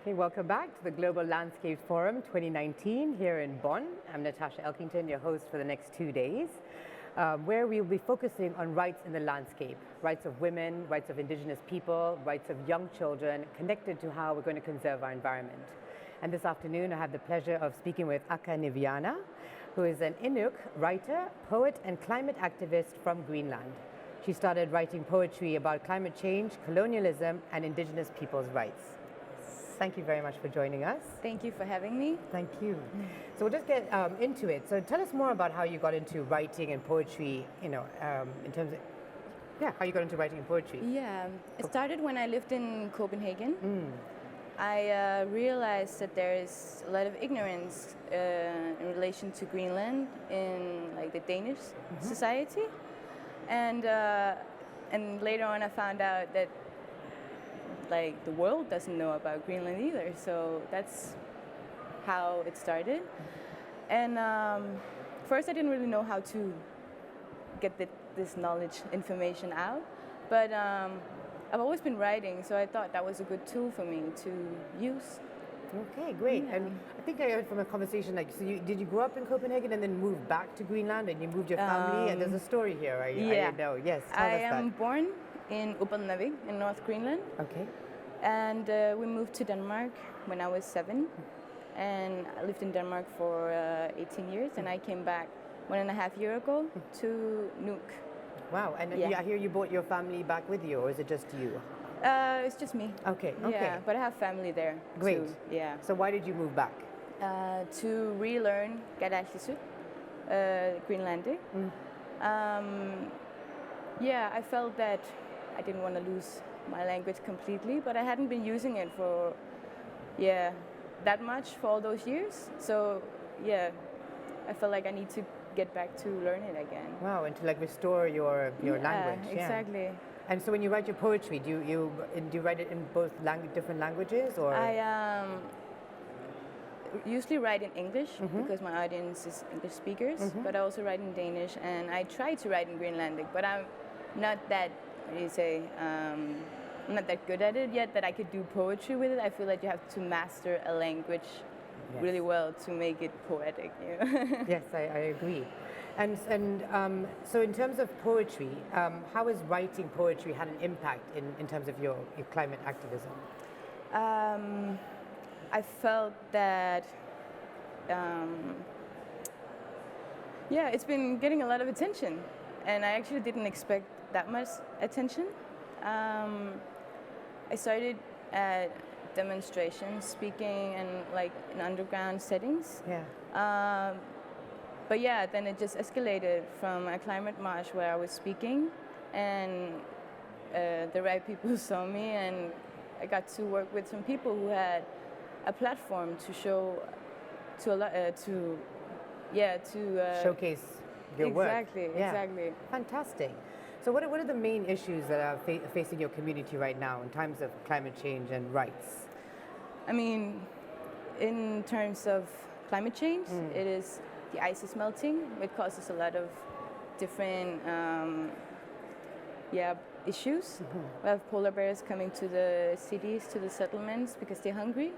Okay, welcome back to the Global Landscape Forum 2019 here in Bonn. I'm Natasha Elkington, your host for the next 2 days, where we will be focusing on rights in the landscape, rights of women, rights of indigenous people, rights of young children, connected to how we're going to conserve our environment. And this afternoon, I have the pleasure of speaking with Niviana, who is an Inuk writer, poet, and climate activist from Greenland. She started writing poetry about climate change, colonialism, and indigenous people's rights. Thank you very much for joining us. Thank you for having me. Thank you. So we'll just get into it. So tell us more about how you got into writing and poetry, in terms of, how you got into writing and poetry. Yeah, it started when I lived in Copenhagen. I realized that there is a lot of ignorance in relation to Greenland in the Danish society. And later on I found out that the world doesn't know about Greenland either, so that's how it started. And first I didn't really know how to get this knowledge, information out, but I've always been writing, so I thought that was a good tool for me to use. Okay, great. Yeah. And I think I heard from a conversation, did you grow up in Copenhagen and then move back to Greenland, and you moved your family? And there's a story here, I know. Yes, tell us that. I am born in Upernavik in North Greenland. Okay. And we moved to Denmark when I was 7, and I lived in Denmark for 18 years, and I came back 1.5 years ago to Nuuk. Wow, and I hear you brought your family back with you, or is it just you? It's just me. Okay. Yeah, but I have family there. Great. Too. Yeah. So why did you move back? To relearn Gadalsisut, Greenlandic. I felt that I didn't want to lose my language completely, but I hadn't been using it for that much for all those years. So I felt like I need to get back to learn it again. Wow, and to restore your language. Exactly. And so when you write your poetry, do you write it in both different languages, or? I usually write in English because my audience is English speakers, but I also write in Danish, and I try to write in Greenlandic, but I'm not that, I'm not that good at it yet that I could do poetry with it. I feel like you have to master a language really well to make it poetic. Yes, I agree. And so in terms of poetry, how has writing poetry had an impact in terms of your climate activism? I felt that, it's been getting a lot of attention, and I actually didn't expect that much attention. I started at demonstrations, speaking in underground settings. Yeah. But then it just escalated from a climate march where I was speaking, and the right people saw me, and I got to work with some people who had a platform to show showcase your work. Exactly. Fantastic. So what are the main issues that are facing your community right now in terms of climate change and rights? I mean, in terms of climate change, it is the ice is melting. It causes a lot of different issues. We have polar bears coming to the cities, to the settlements, because they're hungry.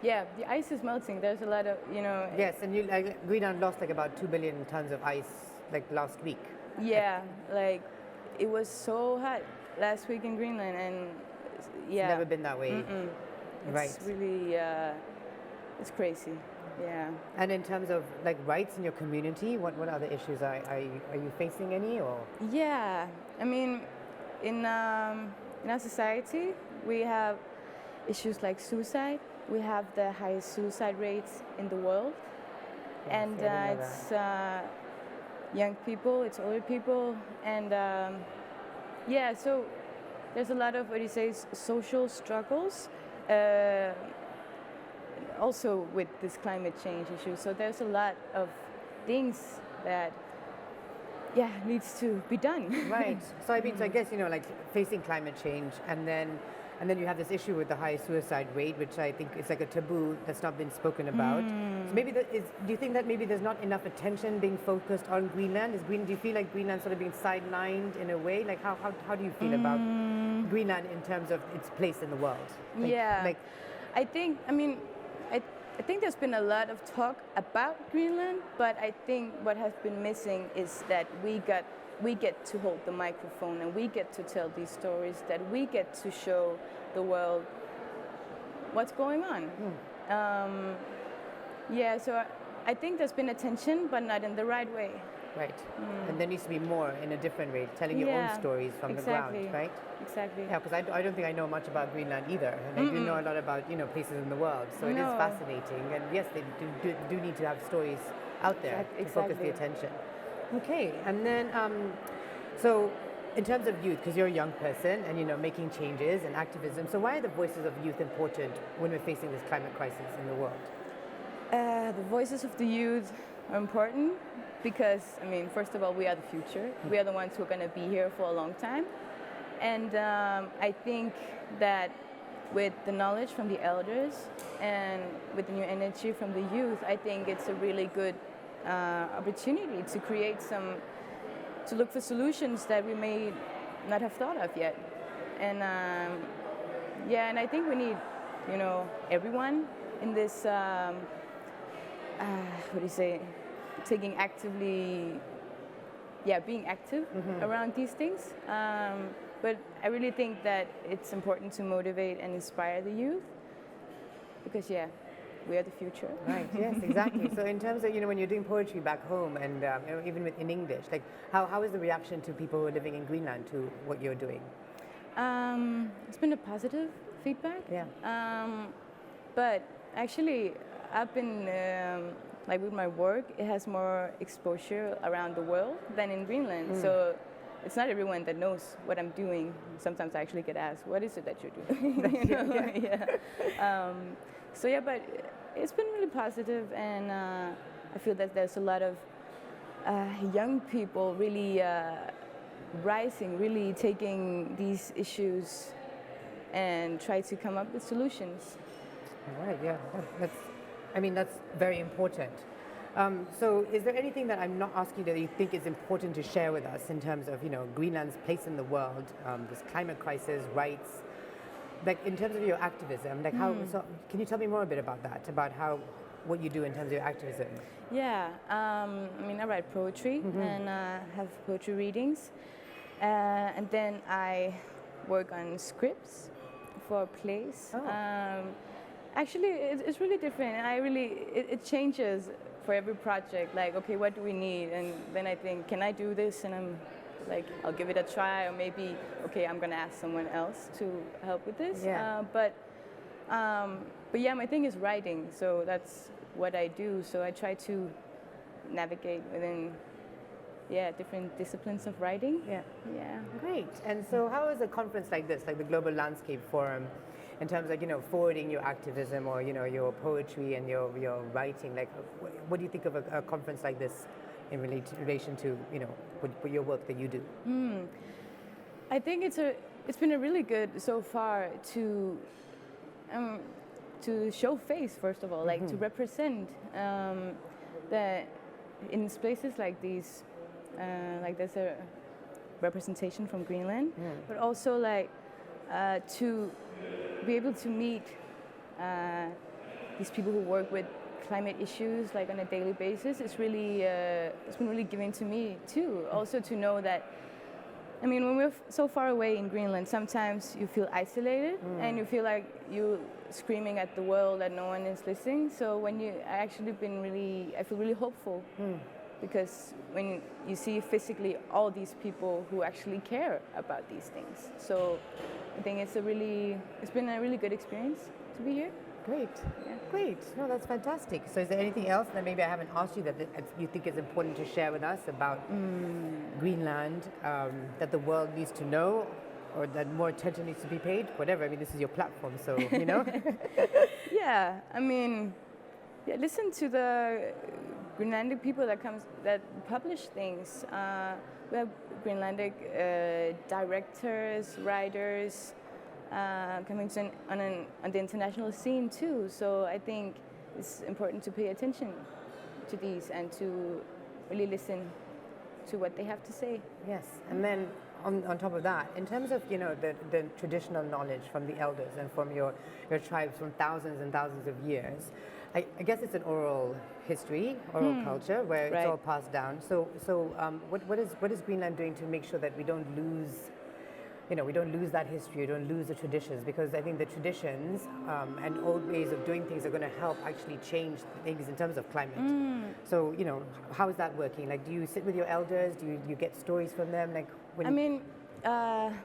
The ice is melting. There's a lot of, Yes, and Greenland lost about 2 billion tons of ice last week. Yeah, it was so hot last week in Greenland, and It's never been that way. Right. It's really, it's crazy. Yeah. And in terms of rights in your community, what other issues are you facing any, or? Yeah, I mean, in our society, we have issues like suicide. We have the highest suicide rates in the world, and it's young people, it's older people, and so there's a lot of social struggles. Also with this climate change issue, so there's a lot of things that needs to be done. Right. So I mean, so I guess facing climate change, and then And then you have this issue with the high suicide rate, which I think is like a taboo that's not been spoken about. So maybe do you think that maybe there's not enough attention being focused on Greenland? Do you feel like Greenland sort of being sidelined in a way? Like how do you feel about Greenland in terms of its place in the world? Like, I think, I think there's been a lot of talk about Greenland, but I think what has been missing is that we get to hold the microphone and we get to tell these stories, that we get to show the world what's going on. So I think there's been attention, but not in the right way. Right. And there needs to be more in a different way, telling your own stories from the ground, right? Exactly. Yeah, because I don't think I know much about Greenland either, and I do know a lot about places in the world. So it is fascinating, and yes, they do need to have stories out there to focus the attention. Okay, and then so in terms of youth, because you're a young person and making changes and activism, so why are the voices of youth important when we're facing this climate crisis in the world? The voices of the youth are important because, first of all, we are the future. We are the ones who are going to be here for a long time. And I think that with the knowledge from the elders and with the new energy from the youth, I think it's a really good opportunity to create to look for solutions that we may not have thought of yet. And and I think we need, everyone in this, taking actively, being active around these things. But I really think that it's important to motivate and inspire the youth because, we are the future. Right, yes, exactly. So in terms of, when you're doing poetry back home and even in English, like how is the reaction to people who are living in Greenland to what you're doing? It's been a positive feedback. Yeah. But actually, I've been, with my work, it has more exposure around the world than in Greenland. So it's not everyone that knows what I'm doing. Sometimes I actually get asked, what is it that you're doing? But it's been really positive, and I feel that there's a lot of young people really rising, really taking these issues and try to come up with solutions. All right, that's very important. So is there anything that I'm not asking that you think is important to share with us in terms of, Greenland's place in the world, this climate crisis, rights, like in terms of your activism, like so can you tell me more a bit about that, about what you do in terms of your activism? Yeah, I write poetry and have poetry readings, and then I work on scripts for plays. Actually, it's really different, and it changes for every project. Like, okay, what do we need? And then I think, can I do this? And I'm like, I'll give it a try, or maybe, okay, I'm gonna ask someone else to help with this. But my thing is writing, so that's what I do. So I try to navigate within different disciplines of writing. Yeah. Great. And so how is a conference like this, like the Global Landscape Forum, in terms of forwarding your activism or your poetry and your writing, like what do you think of a conference like this in relation to with your work that you do? I think it's been a really good so far to show face, first of all, like to represent that in places like these, like there's a representation from Greenland, but also like to be able to meet these people who work with climate issues like on a daily basis. It's really it's been really giving to me too. Also to know that, when we're so far away in Greenland, sometimes you feel isolated and you feel like you're screaming at the world that no one is listening. So when I feel really hopeful because when you see physically all these people who actually care about these things. So I think it's been a really good experience to be here. Great. Yeah. Great. No, that's fantastic. So is there anything else that maybe I haven't asked you that you think is important to share with us about Greenland, that the world needs to know, or that more attention needs to be paid? Whatever. This is your platform, so, listen to the Greenlandic people that publish things. We have Greenlandic directors, writers, coming to on the international scene too. So I think it's important to pay attention to these and to really listen to what they have to say. Yes, and then on top of that, in terms of the traditional knowledge from the elders and from your tribes from thousands and thousands of years, I guess it's an oral history, oral culture where it's all passed down. So what is Greenland doing to make sure that we don't lose? We don't lose that history, we don't lose the traditions, because I think the traditions and old ways of doing things are going to help actually change things in terms of climate. So, how is that working? Like, do you sit with your elders? Do you get stories from them? Like,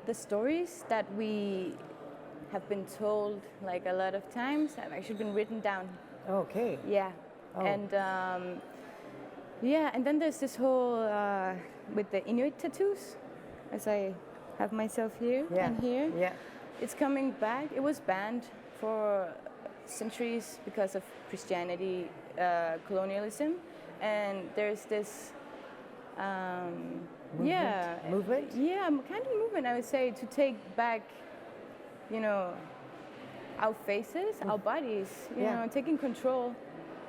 the stories that we have been told, like a lot of times, have actually been written down. Okay. Yeah. Oh. And and then there's this whole with the Inuit tattoos, as I have myself here and here. Yeah. It's coming back. It was banned for centuries because of Christianity, colonialism, and there's this movement. Yeah, kind of movement, I would say, to take back, our faces, our bodies, taking control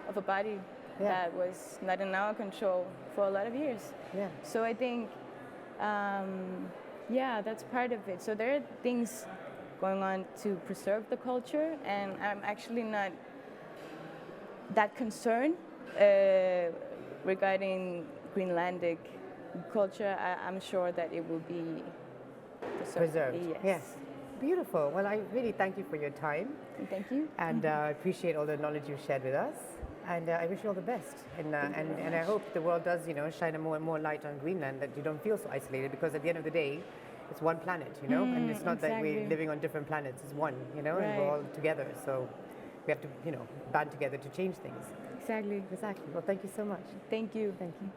of a body that was not in our control for a lot of years. Yeah. So I think, that's part of it. So there are things going on to preserve the culture, and I'm actually not that concerned regarding Greenlandic culture. I'm sure that it will be preserved. Yes. Beautiful. Well, I really thank you for your time. Thank you. And I appreciate all the knowledge you've shared with us. And I wish you all the best. And I hope the world does, shine more and more light on Greenland, that you don't feel so isolated, because at the end of the day, it's one planet, and it's not that we're living on different planets. It's one, and we're all together. So we have to, band together to change things. Exactly. Well, thank you so much. Thank you. Thank you.